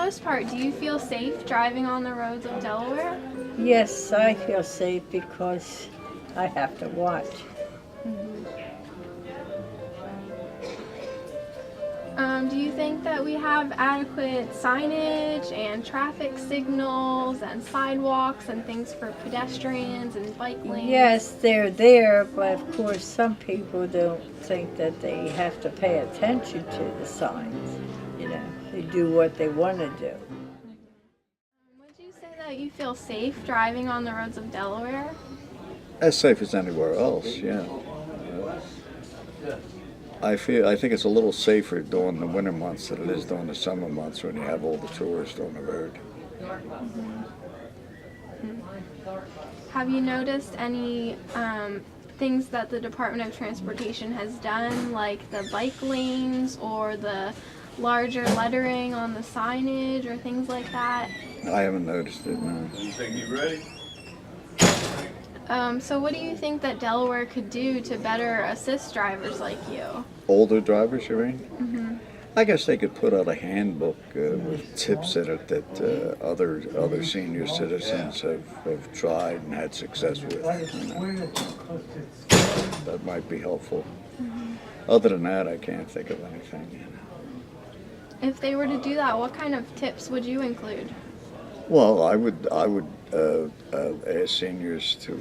most part, do you feel safe driving on the roads of Delaware? Yes, I feel safe because I have to watch. Do you think that we have adequate signage and traffic signals and sidewalks and things for pedestrians and bike lanes? Yes, they're there, but of course some people don't think that they have to pay attention to the signs. You know, they do what they want to do. Would you say that you feel safe driving on the roads of Delaware? As safe as anywhere else, yeah. I think it's a little safer during the winter months than it is during the summer months when you have all the tourists on the road. Have you noticed any things that the Department of Transportation has done, like the bike lanes or the larger lettering on the signage or things like that? I haven't noticed it, no. So what do you think that Delaware could do to better assist drivers like you? Older drivers, you mean? I guess they could put out a handbook with tips in it that other senior citizens have tried and had success with. You know. That might be helpful. Other than that, I can't think of anything. You know. If they were to do that, what kind of tips would you include? Well, I would ask seniors to,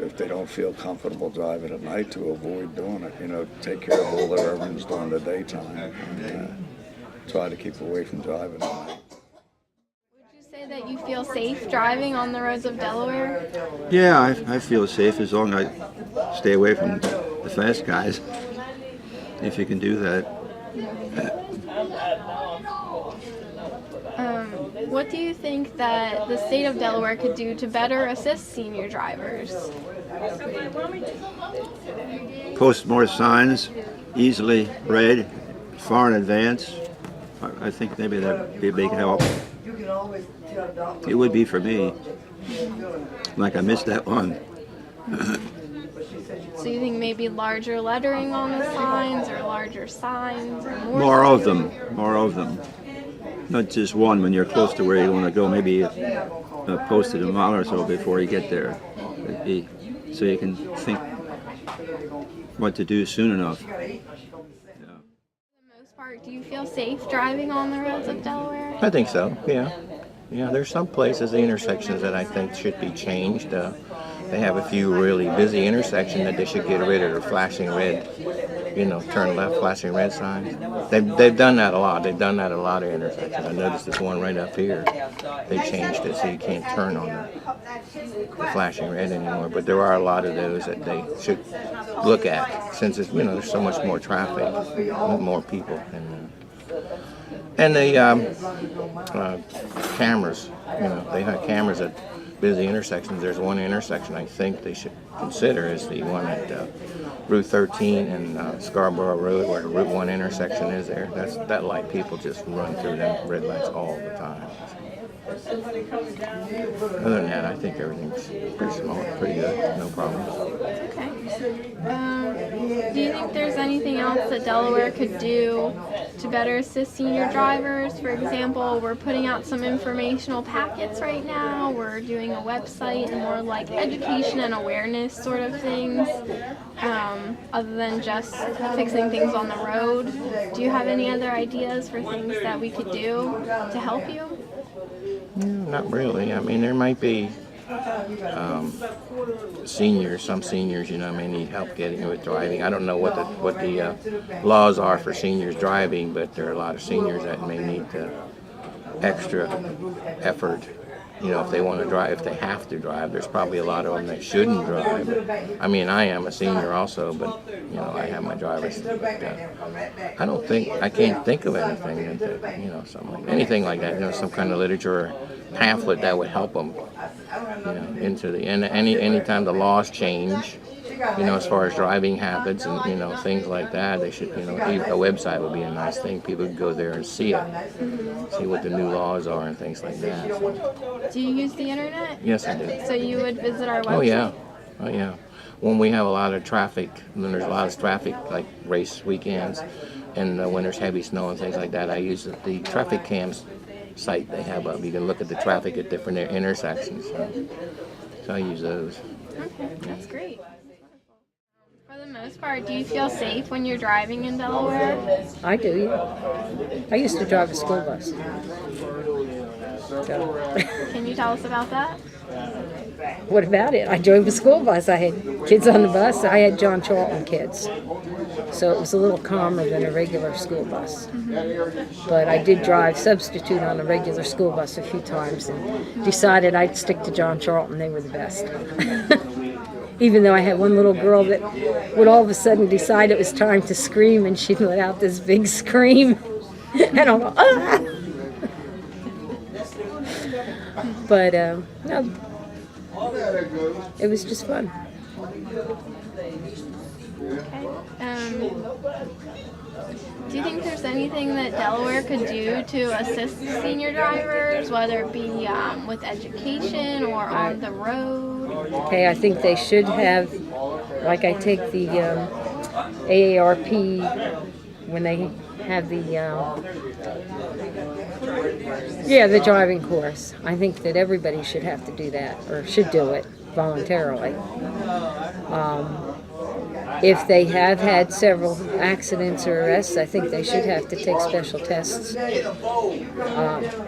if they don't feel comfortable driving at night, to avoid doing it. You know, take care of all their errands during the daytime, and try to keep away from driving at night. Would you say that you feel safe driving on the roads of Delaware? Yeah, I feel safe as long as I stay away from the fast guys, if you can do that. What do you think that the state of Delaware could do to better assist senior drivers? Post more signs, easily read, far in advance. I think maybe that'd be a big help. It would be for me. Like I missed that one. So you think maybe larger lettering on the signs or larger signs? Or More of them. More of them. Not just one when you're close to where you want to go. Maybe post it a mile or so before you get there. So you can think what to do soon enough. For the most part, do you feel safe driving on the roads of Delaware? I think so, yeah. Yeah, there's some places, the intersections that I think should be changed. They have a few really busy intersections that they should get rid of the flashing red, turn left, flashing red signs. They've done that a lot. They've done that at a lot of intersections. I noticed this one right up here. They changed it so you can't turn on the flashing red anymore. But there are a lot of those that they should look at since it's, there's so much more traffic, more people. And the cameras, they have cameras at busy intersections. There's one intersection I think they should consider is the one at Route 13 and Scarborough Road, where the Route 1 intersection is there. That light, people just run through them red lights all the time. Other than that, I think everything's pretty small, pretty good, no problems. Okay. Do you think there's anything else that Delaware could do to better assist senior drivers? For example, we're putting out some informational packets right now. We're doing a website and more like education and awareness sort of things, other than just fixing things on the road. Do you have any other ideas for things that we could do to help you? Not really. I mean, there might be some seniors, may need help getting with driving. I don't know what the laws are for seniors driving, but there are a lot of seniors that may need extra effort. If they want to drive, if they have to drive, there's probably a lot of them that shouldn't drive. I mean, I am a senior also, but I have my driver's. I can't think of anything that, anything like that. Some kind of literature or pamphlet that would help them. Anytime the laws change, as far as driving habits and things like that, they should, a website would be a nice thing. People could go there and see it, see what the new laws are and things like that. So. Do you use the internet? Yes, I do. So you would visit our website? Oh yeah. When we have a lot of traffic, when there's a lot of traffic, like race weekends, and when there's heavy snow and things like that, I use the traffic cams site they have up. You can look at the traffic at different intersections. So I use those. Okay, that's great. For the most part, do you feel safe when you're driving in Delaware? I do, yeah. I used to drive a school bus. So, Can you tell us about that? what about it? I drove a school bus. I had kids on the bus. I had John Charlton kids. So it was a little calmer than a regular school bus. But I did drive substitute on a regular school bus a few times and decided I'd stick to John Charlton. They were the best. Even though I had one little girl that would all of a sudden decide it was time to scream, and she'd let out this big scream. And I'll go, ah! But, no, it was just fun. Do you think there's anything that Delaware could do to assist senior drivers, whether it be with education or on the road? Okay, I think they should have, like I take the AARP when they have the the driving course. I think that everybody should have to do that, or should do it voluntarily. If they have had several accidents or arrests, I think they should have to take special tests.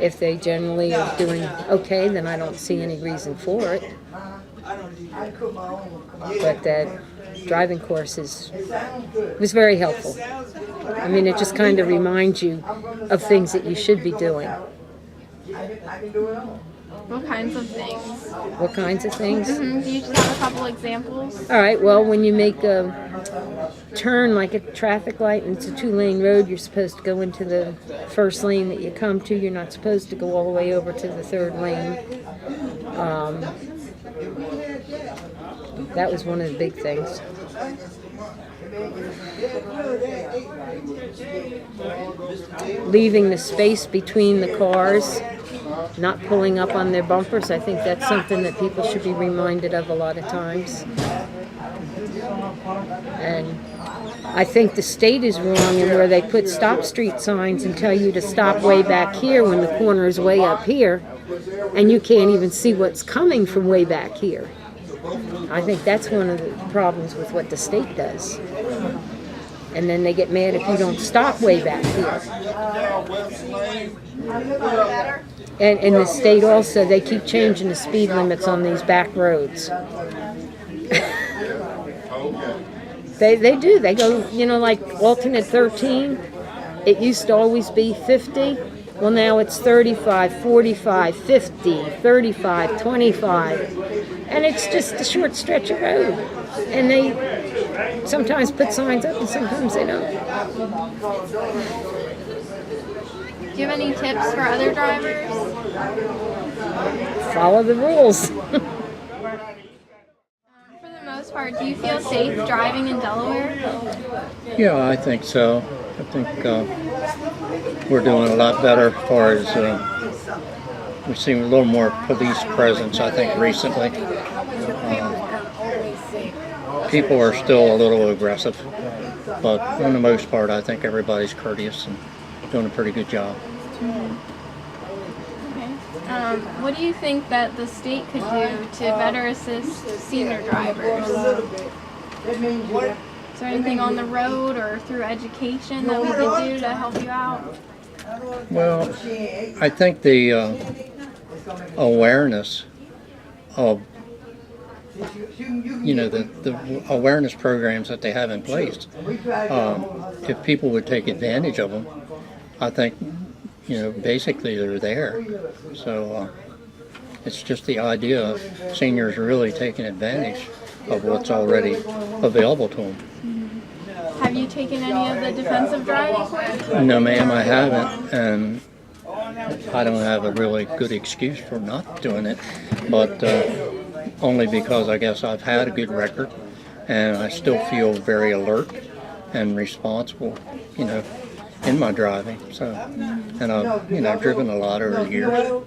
If they generally are doing okay, then I don't see any reason for it. But that driving course was very helpful. I mean, it just kind of reminds you of things that you should be doing. What kinds of things? What kinds of things? Do you just have a couple examples? All right, well, when you make a turn like a traffic light and it's a 2-lane road, you're supposed to go into the first lane that you come to. You're not supposed to go all the way over to the 3rd lane. That was one of the big things. Leaving the space between the cars, not pulling up on their bumpers. I think that's something that people should be reminded of a lot of times. And I think the state is wrong in where they put stop street signs and tell you to stop way back here when the corner is way up here, and you can't even see what's coming from way back here. I think that's one of the problems with what the state does. And then they get mad if you don't stop way back here. And the state also, they keep changing the speed limits on these back roads. They do. They go, like alternate 13. It used to always be 50. Well, now it's 35, 45, 50, 35, 25. And it's just a short stretch of road. And they sometimes put signs up and sometimes they don't. Do you have any tips for other drivers? Follow the rules. For the most part, do you feel safe driving in Delaware? Yeah, I think so. I think we're doing a lot better as far as we've seen a little more police presence, I think, recently. People are still a little aggressive, but for the most part, I think everybody's courteous and doing a pretty good job. Okay. What do you think that the state could do to better assist senior drivers? Is there anything on the road or through education that we could do to help you out? Well, I think the awareness of the awareness programs that they have in place, if people would take advantage of them, I think, basically they're there. So it's just the idea of seniors really taking advantage of what's already available to them. Have you taken any of the defensive driving courses? No, ma'am, I haven't, and I don't have a really good excuse for not doing it, but only because I guess I've had a good record, and I still feel very alert and responsible, in my driving. So, and I've, driven a lot over the years. So.